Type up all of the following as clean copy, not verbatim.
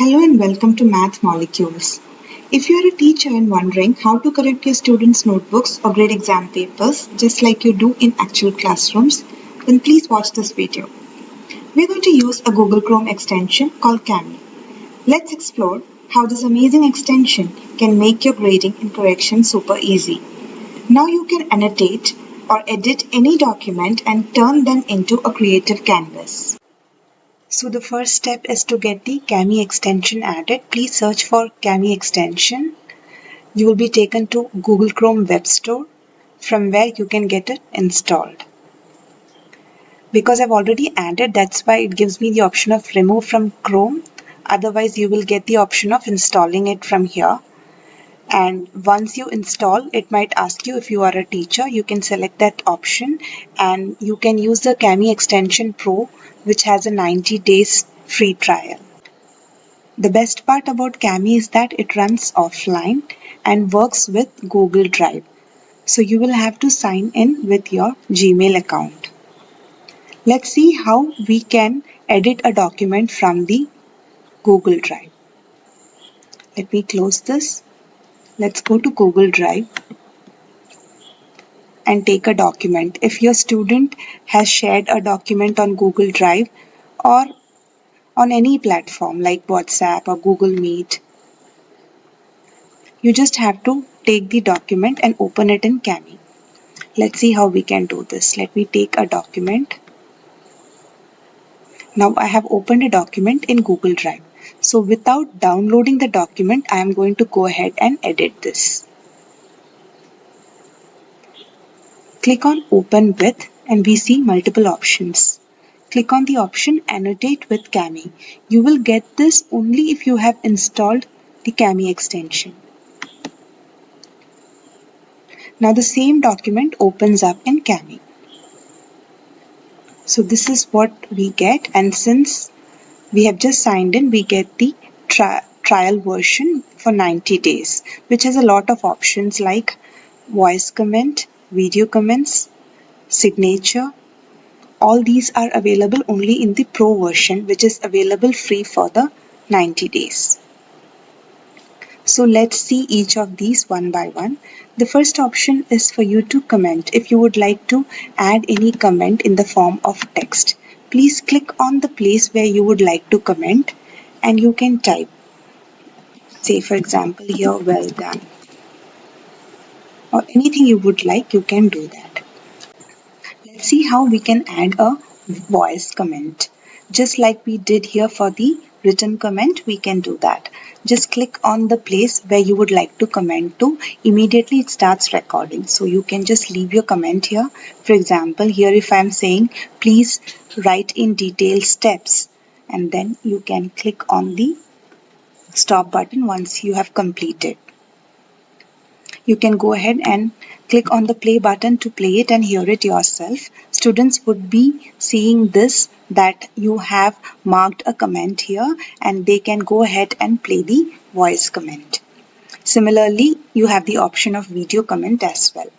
Hello and welcome to Math Molecules. If you are a teacher and wondering how to correct your students' notebooks or grade exam papers just like you do in actual classrooms, then please watch this video. We're going to use a Google Chrome extension called Kami. Let's explore how this amazing extension can make your grading and correction super easy. Now you can annotate or edit any document and turn them into a creative canvas. So the first step is to get the Kami extension added. Please search for Kami extension. You will be taken to Google Chrome Web Store from where you can get it installed. Because I've already added, that's why it gives me the option of remove from Chrome. Otherwise, you will get the option of installing it from here. And once you install, it might ask you if you are a teacher. You can select that option and you can use the Kami Extension Pro, which has a 90 days free trial. The best part about Kami is that it runs offline and works with Google Drive. So you will have to sign in with your Gmail account. Let's see how we can edit a document from the Google Drive. Let me close this. Let's go to Google Drive and take a document. If your student has shared a document on Google Drive or on any platform like WhatsApp or Google Meet, you just have to take the document and open it in Kami. Let's see how we can do this. Let me take a document. Now I have opened a document in Google Drive. So without downloading the document, I am going to go ahead and edit this. Click on Open With and we see multiple options. Click on the option Annotate with Kami. You will get this only if you have installed the Kami extension. Now the same document opens up in Kami. So this is what we get, and since we have just signed in, we get the trial version for 90 days, which has a lot of options like voice comment, video comments, signature. All these are available only in the Pro version, which is available free for the 90 days. So let's see each of these one by one. The first option is for you to comment. If you would like to add any comment in the form of text, please click on the place where you would like to comment and you can type. Say for example here, well done, or anything you would like, you can do that. Let's see how we can add a voice comment. Just like we did here for the written comment, we can do that. Just click on the place where you would like to comment to. Immediately it starts recording. So you can just leave your comment here. For example, here if I'm saying, please write in detail steps, and then you can click on the stop button once you have completed. You can go ahead and click on the play button to play it and hear it yourself. Students would be seeing this, that you have marked a comment here, and they can go ahead and play the voice comment. Similarly, you have the option of video comment as well.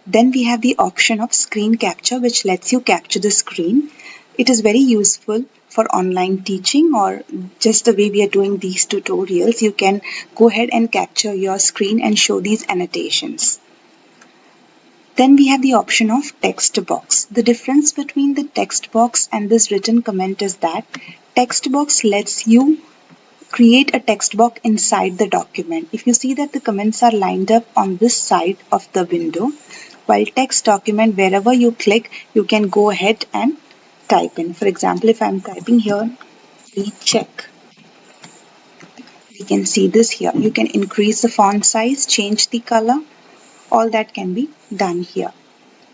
Then we have the option of screen capture, which lets you capture the screen. It is very useful for online teaching or just the way we are doing these tutorials. You can go ahead and capture your screen and show these annotations. Then we have the option of text box. The difference between the text box and this written comment is that text box lets you create a text box inside the document. If you see that the comments are lined up on this side of the window, while text document, wherever you click, you can go ahead and type in. For example, if I'm typing here, recheck, we can see this here. You can increase the font size, change the color. All that can be done here.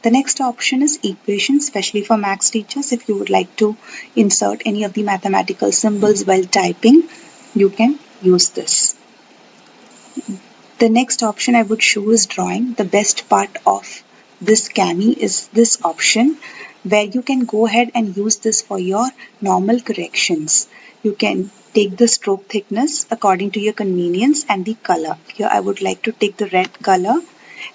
The next option is equations, especially for maths teachers. If you would like to insert any of the mathematical symbols while typing, you can use this. The next option I would show is drawing. The best part of this Kami is this option where you can go ahead and use this for your normal corrections. You can take the stroke thickness according to your convenience and the color. Here I would like to take the red color,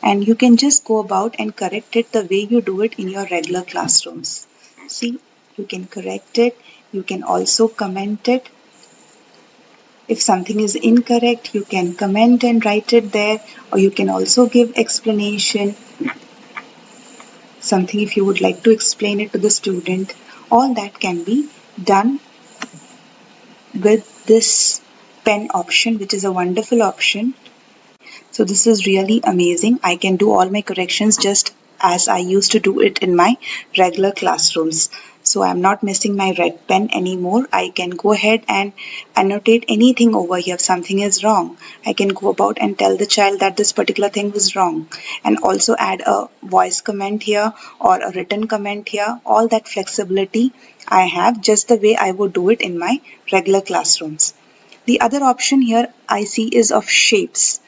and you can just go about and correct it the way you do it in your regular classrooms. See, you can correct it. You can also comment it. If something is incorrect, you can comment and write it there, or you can also give explanation, something if you would like to explain it to the student. All that can be done with this pen option, which is a wonderful option. So this is really amazing. I can do all my corrections just as I used to do it in my regular classrooms. So I'm not missing my red pen anymore. I can go ahead and annotate anything over here. If something is wrong, I can go about and tell the child that this particular thing was wrong, and also add a voice comment here or a written comment here. All that flexibility I have, just the way I would do it in my regular classrooms. The other option here I see is of shapes.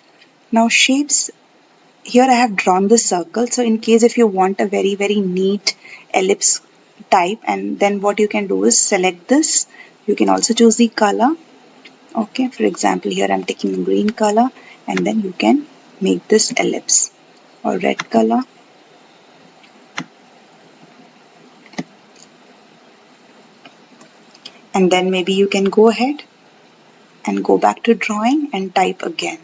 Now shapes, here I have drawn the circle. So in case if you want a very neat ellipse type, and then what you can do is select this. You can also choose the color. Okay, for example here I'm taking a green color, and then you can make this ellipse, or red color. And then maybe you can go ahead and go back to drawing and type again.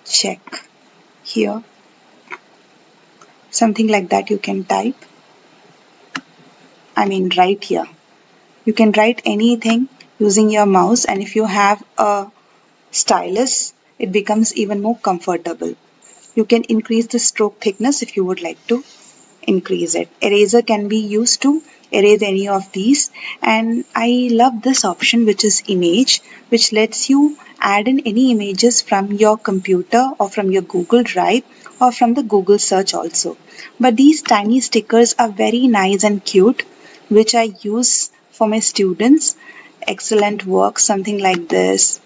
Check here. Something like that you can type. Write here. You can write anything using your mouse, and if you have a stylus, it becomes even more comfortable. You can increase the stroke thickness if you would like to increase it. Eraser can be used to erase any of these, and I love this option, which is image, which lets you add in any images from your computer or from your Google Drive or from the Google search also. But these tiny stickers are very nice and cute, which I use for my students. Excellent work, something like this,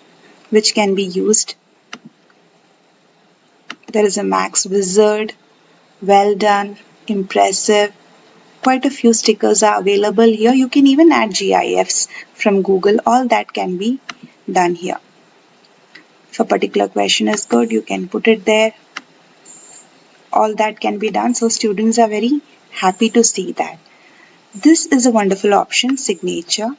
which can be used. There is a Max Wizard, well done, impressive. Quite a few stickers are available here. You can even add GIFs from Google. All that can be done here. If a particular question is good, you can put it there. All that can be done. So students are very happy to see that. This is a wonderful option, signature,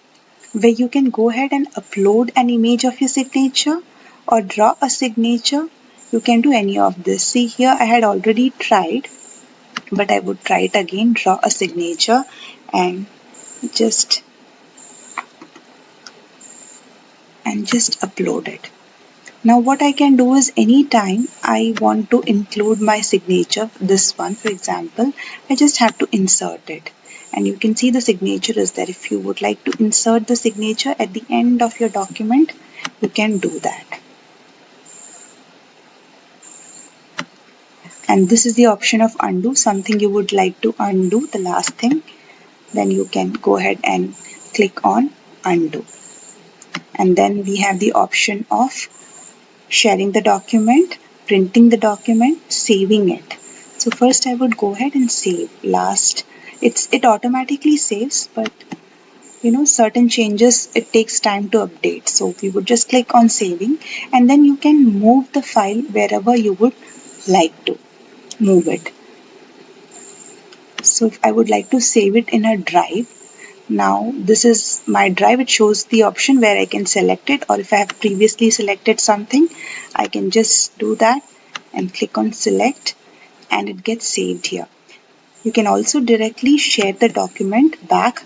where you can go ahead and upload an image of your signature or draw a signature. You can do any of this. See here, I had already tried, but I would try it again. Draw a signature and just upload it. Now what I can do is, anytime I want to include my signature, this one for example, I just have to insert it, and you can see the signature is there. If you would like to insert the signature at the end of your document, you can do that. And this is the option of undo, something you would like to undo, the last thing, then you can go ahead and click on undo. And then we have the option of sharing the document, printing the document, saving it. So first I would go ahead and save. Last, it automatically saves, but certain changes it takes time to update. So we would just click on saving, and then you can move the file wherever you would like to move it. So if I would like to save it in a drive, now this is my drive. It shows the option where I can select it, or if I have previously selected something, I can just do that and click on select, and it gets saved here. You can also directly share the document back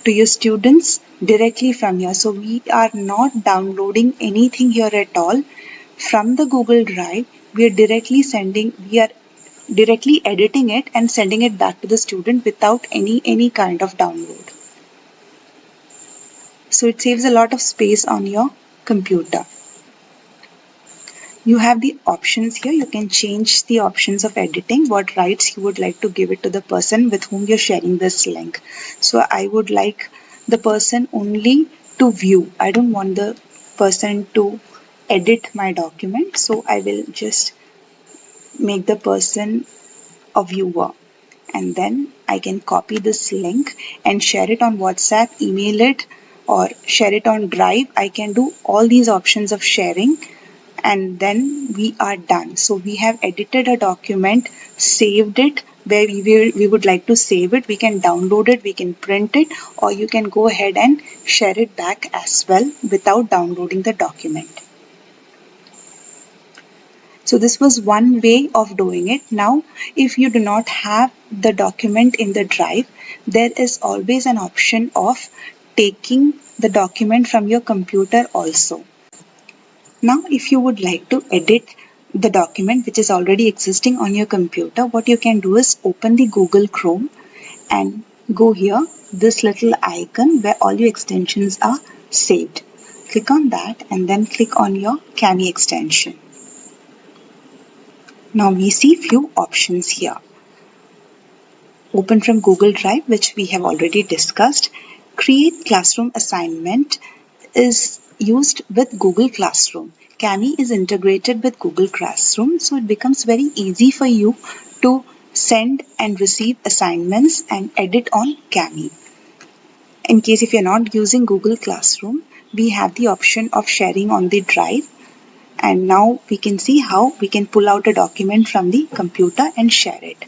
to your students directly from here. So we are not downloading anything here at all from the Google Drive. We are directly editing it and sending it back to the student without any kind of download. So it saves a lot of space on your computer. You have the options here. You can change the options of editing, what rights you would like to give it to the person with whom you're sharing this link. So I would like the person only to view. I don't want the person to edit my document. So I will just make the person a viewer. And then I can copy this link and share it on WhatsApp, email it, or share it on Drive. I can do all these options of sharing, and then we are done. So we have edited a document, saved it where we would like to save it. We can download it, we can print it, or you can go ahead and share it back as well without downloading the document. So this was one way of doing it. Now, if you do not have the document in the drive, there is always an option of taking the document from your computer also. Now, if you would like to edit the document which is already existing on your computer, what you can do is open the Google Chrome and go here, this little icon where all your extensions are saved. Click on that and then click on your Kami extension. Now we see few options here. Open from Google Drive, which we have already discussed. Create classroom assignment is used with Google Classroom. Kami is integrated with Google Classroom, so it becomes very easy for you to send and receive assignments and edit on Kami. In case if you're not using Google Classroom, we have the option of sharing on the drive. And now we can see how we can pull out a document from the computer and share it.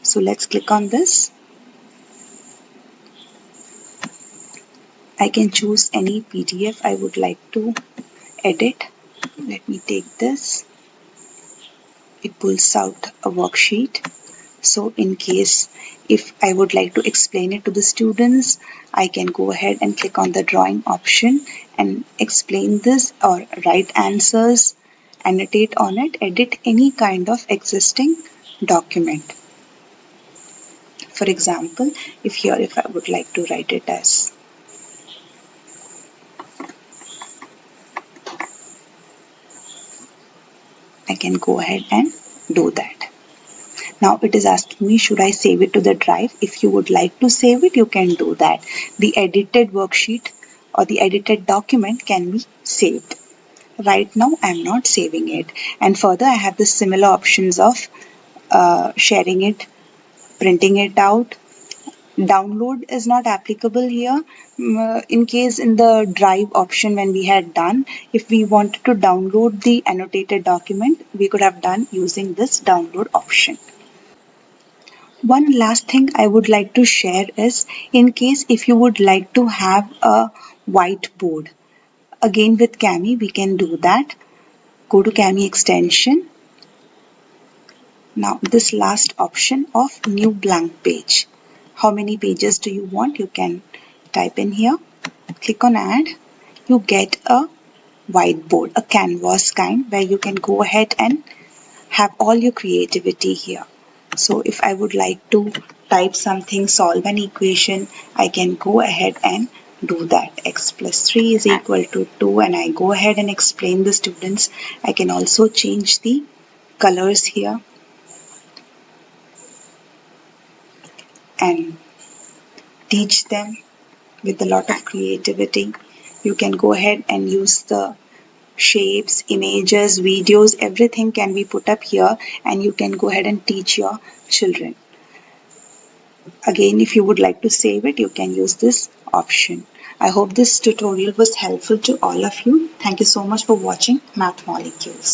So let's click on this. I can choose any PDF I would like to edit. Let me take this. It pulls out a worksheet. So in case if I would like to explain it to the students, I can go ahead and click on the drawing option and explain this or write answers, annotate on it, edit any kind of existing document. For example, if I would like to write it as I can go ahead and do that. Now it is asking me, should I save it to the drive? If you would like to save it, you can do that. The edited worksheet or the edited document can be saved. Right now I am not saving it. And further I have the similar options of sharing it, printing it out. Download is not applicable here. In case in the drive option when we had done, if we wanted to download the annotated document, we could have done using this download option. One last thing I would like to share is in case if you would like to have a whiteboard, again with Kami we can do that. Go to Kami extension. Now this last option of new blank page. How many pages do you want? You can type in here. Click on add. You get a whiteboard, a canvas kind where you can go ahead and have all your creativity here. So if I would like to type something, solve an equation, I can go ahead and do that. X plus 3 is equal to 2 and I go ahead and explain the students. I can also change the colors here and teach them with a lot of creativity. You can go ahead and use the shapes, images, videos, everything can be put up here and you can go ahead and teach your children. Again, if you would like to save it, you can use this option. I hope this tutorial was helpful to all of you. Thank you so much for watching Math Molecules.